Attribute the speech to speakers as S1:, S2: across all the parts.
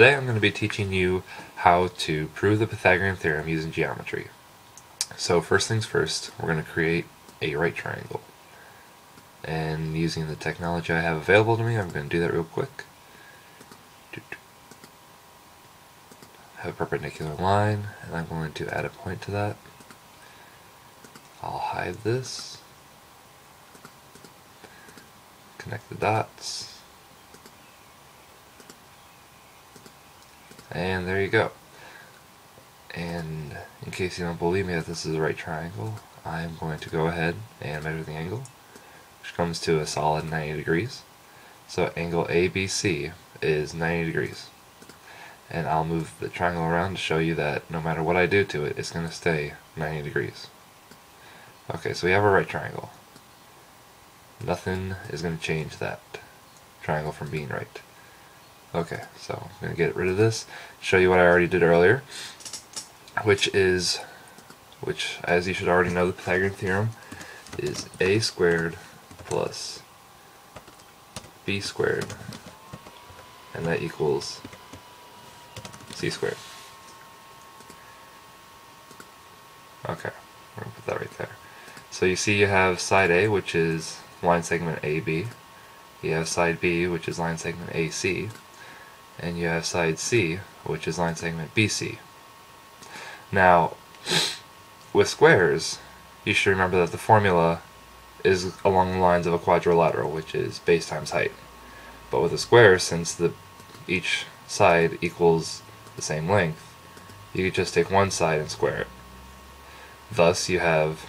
S1: Today I'm going to be teaching you how to prove the Pythagorean theorem using geometry. So first things first, we're going to create a right triangle. And using the technology I have available to me, I'm going to do that real quick. Have a perpendicular line, and I'm going to add a point to that. I'll hide this. Connect the dots. And there you go. And in case you don't believe me that this is a right triangle, I'm going to go ahead and measure the angle, which comes to a solid 90 degrees. So angle ABC is 90 degrees. And I'll move the triangle around to show you that no matter what I do to it, it's going to stay 90 degrees. Okay, so we have a right triangle. Nothing is going to change that triangle from being right. Okay, so I'm going to get rid of this, show you what I already did earlier, which as you should already know, the Pythagorean theorem is a squared plus b squared, and that equals c squared. Okay, we're going to put that right there. So you see you have side A, which is line segment AB, you have side B, which is line segment AC, and you have side C, which is line segment BC. Now, with squares, you should remember that the formula is along the lines of a quadrilateral, which is base times height. But with a square, since each side equals the same length, you could just take one side and square it. Thus, you have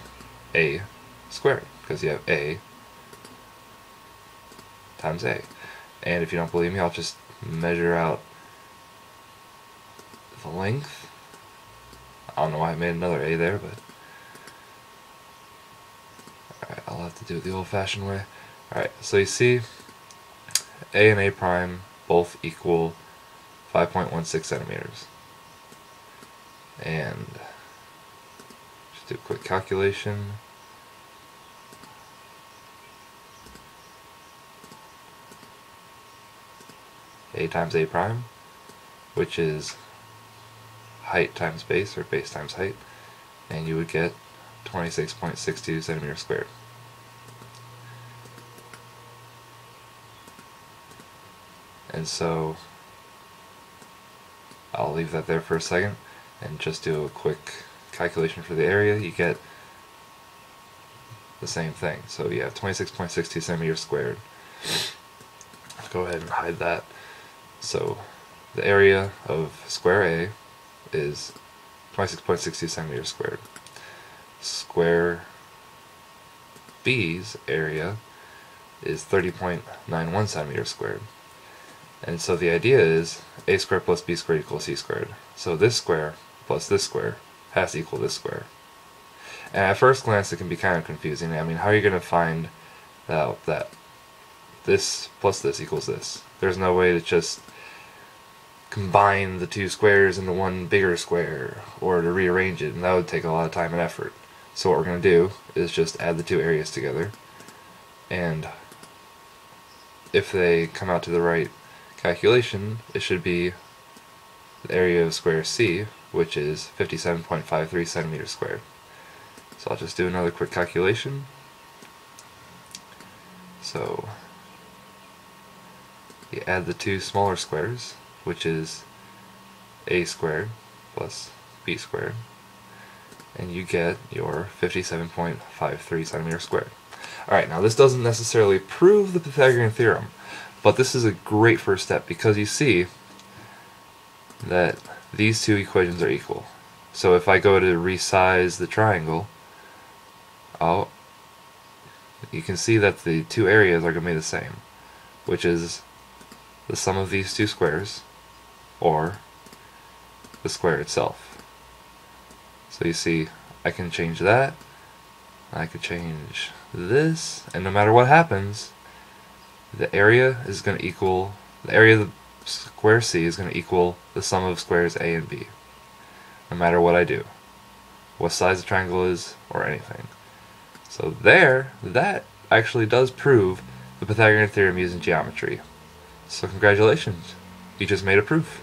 S1: A squared, because you have A times A. And if you don't believe me, I'll just measure out the length. I don't know why I made another A there, but alright, I'll have to do it the old-fashioned way. Alright, so you see A and A prime both equal 5.16 centimeters. And just do a quick calculation. A times A prime, which is height times base, or base times height, and you would get 26.62 centimeters squared. And so I'll leave that there for a second and just do a quick calculation for the area. You get the same thing. So you have 26.62 centimeters squared. Let's go ahead and hide that. So the area of square A is 26.62 centimeters squared. Square B's area is 30.91 centimeters squared. And so the idea is A squared plus B squared equals C squared. So this square plus this square has to equal this square. And at first glance it can be kind of confusing. I mean, how are you going to find out that this plus this equals this? There's no way to just combine the two squares into one bigger square, or to rearrange it, and that would take a lot of time and effort. So what we're going to do is just add the two areas together, and if they come out to the right calculation, it should be the area of square C, which is 57.53 centimeters squared. So I'll just do another quick calculation. So you add the two smaller squares, which is A squared plus B squared, and you get your 57.53 centimeters squared. Alright, now this doesn't necessarily prove the Pythagorean theorem, but this is a great first step because you see that these two equations are equal. So if I go to resize the triangle, you can see that the two areas are going to be the same, which is the sum of these two squares, or the square itself. So you see, I can change that, I could change this, and no matter what happens, the area is going to equal, the area of the square C is going to equal the sum of squares A and B, no matter what I do, what size the triangle is, or anything. So that actually does prove the Pythagorean theorem using geometry. So congratulations, you just made a proof.